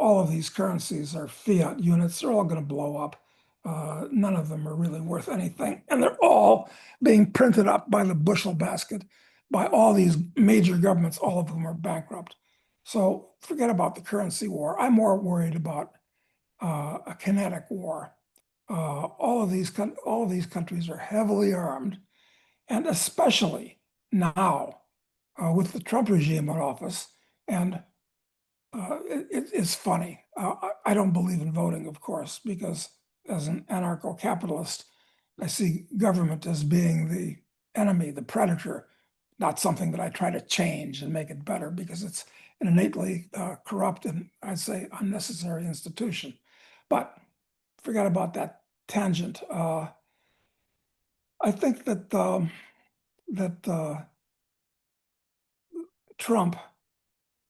all of these currencies are fiat units. They're all going to blow up. None of them are really worth anything. And they're all being printed up by the bushel basket by all these major governments. All of them are bankrupt. So forget about the currency war. I'm more worried about a kinetic war. All of these countries are heavily armed, and especially now with the Trump regime in office. And it's funny. I don't believe in voting, of course, because as an anarcho-capitalist, I see government as being the enemy, the predator, not something that I try to change and make it better because it's an innately corrupt and I'd say unnecessary institution. But forget about that tangent. I think that Trump,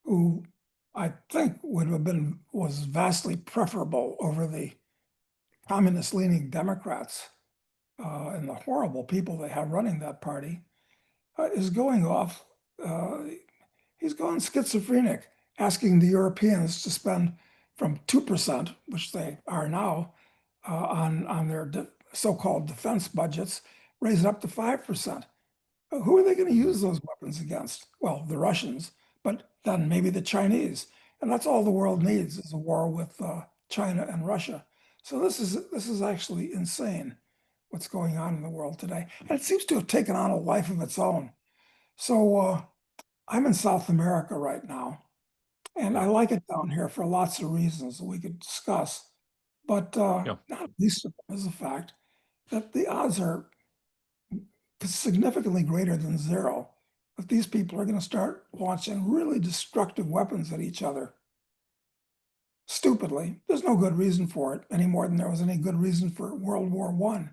who I think was vastly preferable over the communist-leaning Democrats and the horrible people they have running that party, is going off. He's gone schizophrenic, asking the Europeans to spend from 2%, which they are now, on their so-called defense budgets, raise it up to 5%. Who are they going to use those weapons against? Well, the Russians, but then maybe the Chinese. And that's all the world needs is a war with China and Russia. So this is actually insane what's going on in the world today. And it seems to have taken on a life of its own. So I'm in South America right now, and I like it down here for lots of reasons that we could discuss. But not least of them is the fact that the odds are significantly greater than zero that these people are going to start launching really destructive weapons at each other. Stupidly, there's no good reason for it any more than there was any good reason for World War I,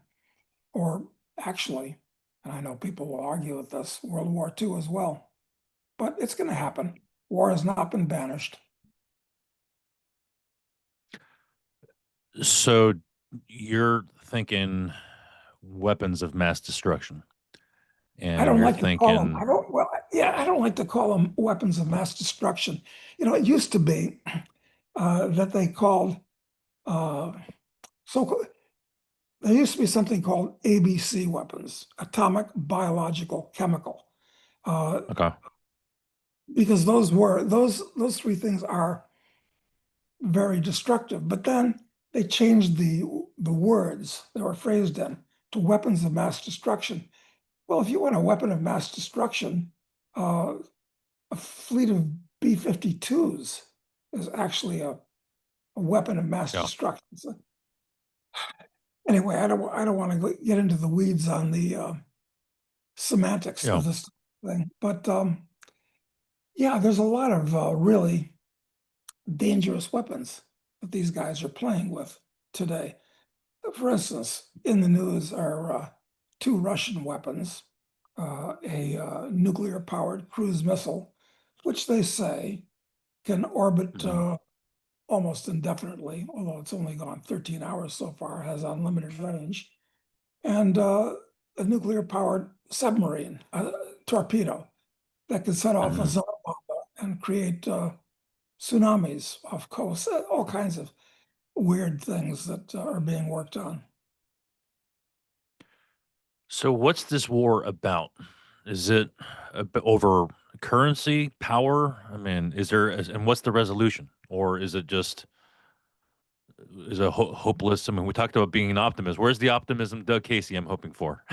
or actually, and I know people will argue with this, World War II as well. But it's going to happen. War has not been banished. So you're thinking weapons of mass destruction, I and don't you're like to call them. thinking, I don't like to call them weapons of mass destruction. It used to be that they called so there used to be something called ABC weapons, atomic, biological, chemical, uh, okay, because those three things are very destructive. But then they changed the words they were phrased in to weapons of mass destruction. Well, if you want a weapon of mass destruction, uh, a fleet of B-52s is actually a weapon of mass yeah. destruction. So anyway, I don't want to get into the weeds on the semantics Yeah. of this thing, but yeah, there's a lot of really dangerous weapons that these guys are playing with today. For instance, in the news are two Russian weapons, a nuclear-powered cruise missile, which they say can orbit Mhm. almost indefinitely, although it's only gone 13 hours so far, has unlimited range, and a nuclear-powered submarine, a torpedo that can set off a Mhm. zone bomb and create tsunamis off coast, all kinds of weird things that are being worked on. So what's this war about? Is it over currency, power? I mean, and what's the resolution? Or is it just is it hopeless? I mean, we talked about being an optimist. Where's the optimism, Doug Casey, I'm hoping for?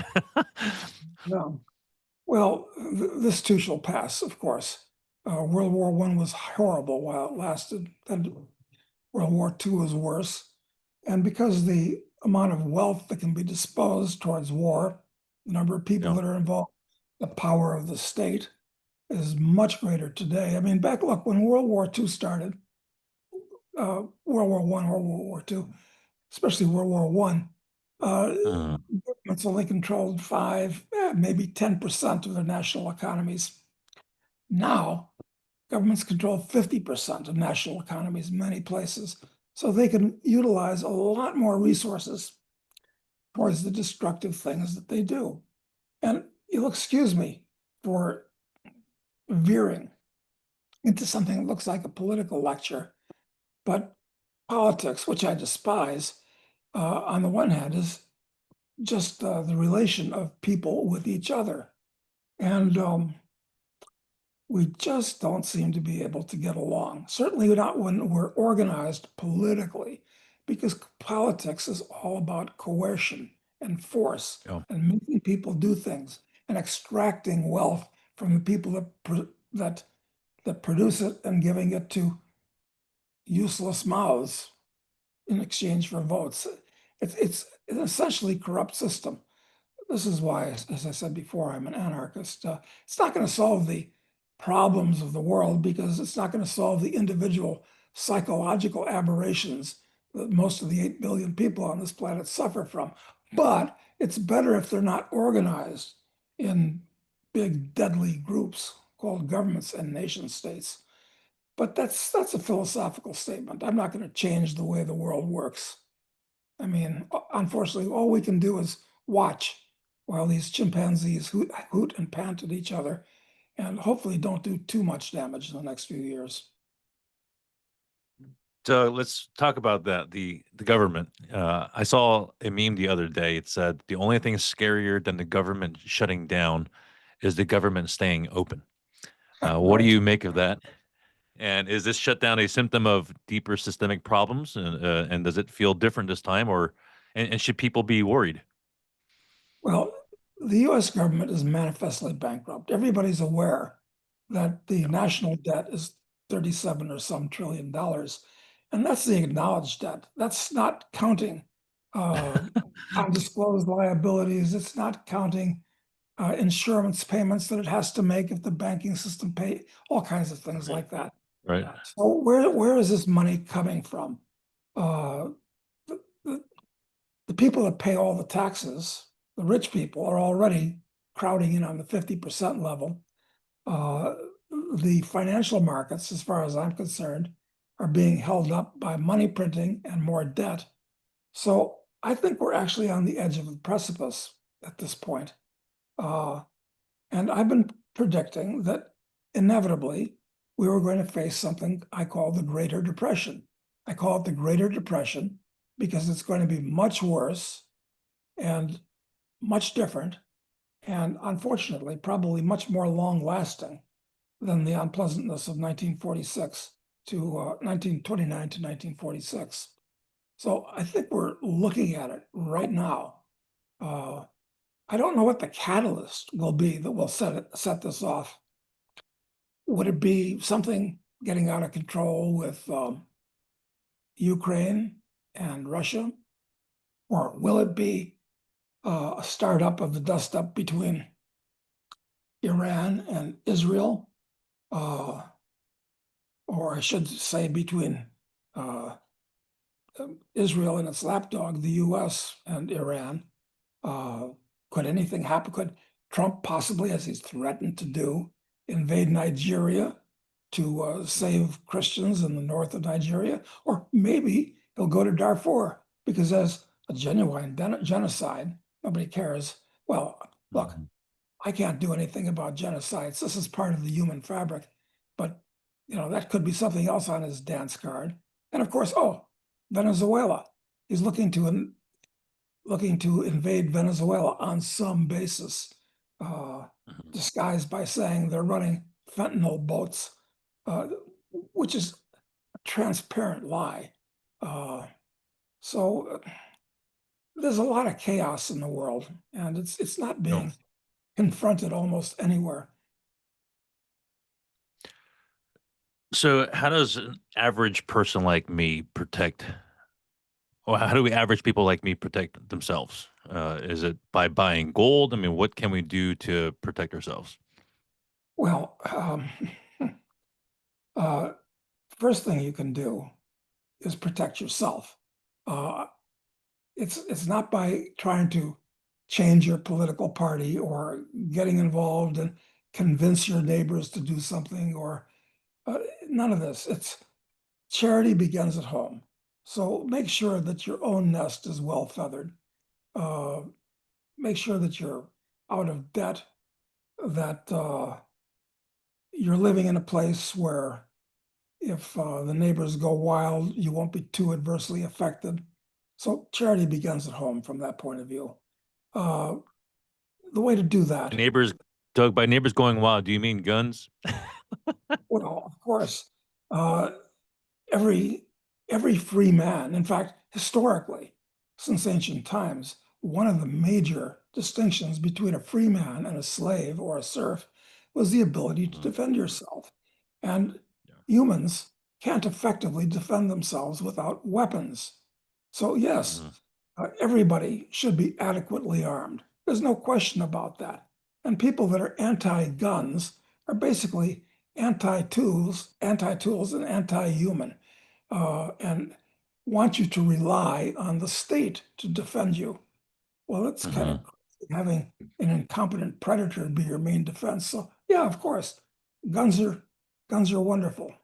No. Well, this too shall pass, of course. World War I was horrible while it lasted, and World War II was worse. And because the amount of wealth that can be disposed towards war, the number of people Yeah. that are involved, the power of the state is much greater today. I mean, look, when World War II started, World War I, World War II, especially World War One, Mhm. governments only controlled 5, maybe 10% of their national economies. Now, governments control 50% of national economies in many places. So they can utilize a lot more resources towards the destructive things that they do. And you'll excuse me for veering into something that looks like a political lecture. But politics, which I despise, on the one hand, is just the relation of people with each other. And we just don't seem to be able to get along. Certainly not when we're organized politically, because politics is all about coercion and force Yeah. and making people do things and extracting wealth from the people that produce it and giving it to useless mouths in exchange for votes. It's an essentially corrupt system. This is why, as I said before, I'm an anarchist. It's not going to solve the problems of the world because it's not going to solve the individual psychological aberrations that most of the 8 billion people on this planet suffer from. But it's better if they're not organized in big, deadly groups called governments and nation states. But that's a philosophical statement. I'm not going to change the way the world works. I mean, unfortunately, all we can do is watch while these chimpanzees hoot and pant at each other and hopefully don't do too much damage in the next few years. So let's talk about that. The government. I saw a meme the other day. It said the only thing scarier than the government shutting down is the government staying open. What do Right. you make of that? And is this shutdown a symptom of deeper systemic problems? And does it feel different this time, or and should people be worried? Well, the US government is manifestly bankrupt. Everybody's aware that the national debt is 37 or some trillion dollars. And that's the acknowledged debt. That's not counting uh, undisclosed liabilities. It's not counting insurance payments that it has to make if the banking system pay, all kinds of things Right. like that. Right. So where is this money coming from? Uh, the, the, the people that pay all the taxes, the rich people, are already crowding in on the 50% level. Uh, the financial markets, as far as I'm concerned, are being held up by money printing and more debt. So I think we're actually on the edge of a precipice at this point. Uh, and I've been predicting that inevitably we were going to face something I call the Greater Depression. I call it the Greater Depression because it's going to be much worse and much different, and unfortunately, probably much more long lasting than the unpleasantness of 1946 to 1929 to 1946. So I think we're looking at it right now. Uh, I don't know what the catalyst will be that will set this off. Would it be something getting out of control with Ukraine and Russia? Or will it be a startup of the dust up between Iran and Israel? Uh, or I should say between uh, Israel and its lapdog, the US and Iran. Uh, could anything happen? Could Trump possibly, as he's threatened to do, invade Nigeria to save Christians in the north of Nigeria? Or maybe he'll go to Darfur because there's a genuine genocide. Nobody cares. Well, look, Mhm. I can't do anything about genocides. This is part of the human fabric. But, that could be something else on his dance card. And of course, Venezuela. He's looking to invade Venezuela on some basis, uh, Mhm. disguised by saying they're running fentanyl boats, uh, which is a transparent lie. Uh, so there's a lot of chaos in the world, and it's not No. being confronted almost anywhere. So, how does an average person like me protect, or how do we average people like me protect themselves? Is it by buying gold? I mean, what can we do to protect ourselves? Well, uh, first thing you can do is protect yourself. Uh, it's not by trying to change your political party or getting involved and convince your neighbors to do something or uh, none of this. It's charity begins at home. So make sure that your own nest is well feathered. Uh, make sure that you're out of debt, that you're living in a place where if the neighbors go wild, you won't be too adversely affected. So charity begins at home from that point of view. The way to do that, Neighbors, Doug, by neighbors going wild, do you mean guns? well, of course, uh, every every free man, in fact, historically, since ancient times, one of the major distinctions between a free man and a slave or a serf was the ability to Mhm. defend yourself. And Yeah. humans can't effectively defend themselves without weapons. So yes, Mhm. everybody should be adequately armed. There's no question about that. And people that are anti-guns are basically anti-tools and anti-human, and want you to rely on the state to defend you. Well, it's kind of Mhm. crazy having an incompetent predator be your main defense. So yeah, of course, guns are guns are wonderful,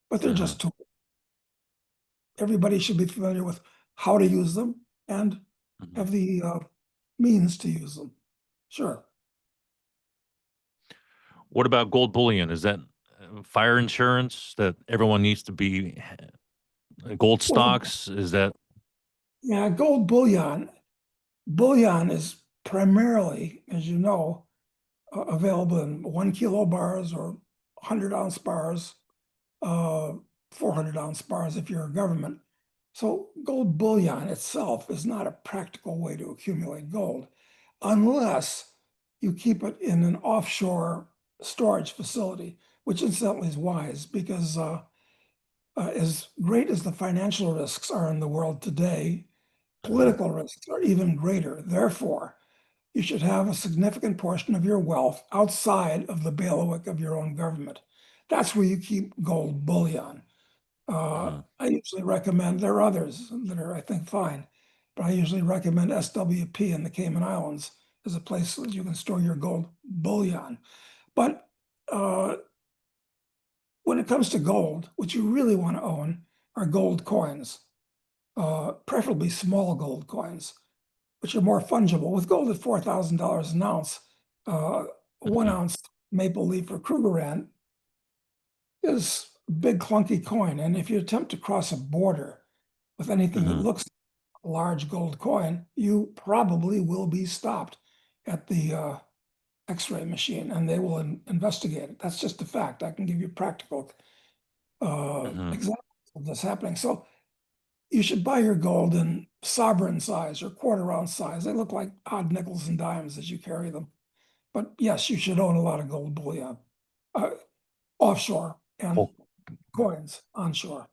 but they're Mhm. just tools. Everybody should be familiar with how to use them and Mhm. have the means to use them. Sure. What about gold bullion? Is that fire insurance that everyone needs to be gold Well, stocks? Is that yeah, gold bullion. Bullion is primarily, as you know, available in 1 kilo bars or 100 ounce bars, uh, 400 ounce bars if you're a government. So gold bullion itself is not a practical way to accumulate gold unless you keep it in an offshore storage facility, which incidentally is wise because as great as the financial risks are in the world today, Mhm. political risks are even greater. Therefore, you should have a significant portion of your wealth outside of the bailiwick of your own government. That's where you keep gold bullion. Mhm. I usually recommend, there are others that are, I think, fine, but I usually recommend SWP in the Cayman Islands as a place that you can store your gold bullion. But uh, when it comes to gold, what you really want to own are gold coins, preferably small gold coins, which are more fungible. With gold at $4,000 an ounce, uh, one Mhm. ounce maple leaf or Krugerrand is a big clunky coin. And if you attempt to cross a border with anything that Mhm. looks like a large gold coin, you probably will be stopped at the X-ray machine, and they will investigate it. That's just a fact. I can give you practical Mhm. examples of this happening. So you should buy your gold in sovereign size or quarter ounce size. They look like odd nickels and dimes as you carry them. But yes, you should own a lot of gold bullion, uh, offshore and Oh, coins onshore.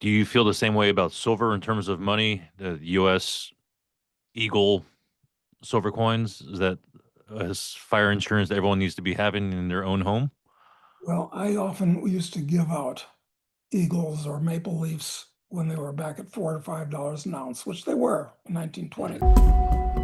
do you feel the same way about silver in terms of money? The U.S. Eagle silver coins, is that fire insurance that everyone needs to be having in their own home? Well, I often used to give out eagles or maple leafs when they were back at $4 to $5 an ounce, which they were in 1920.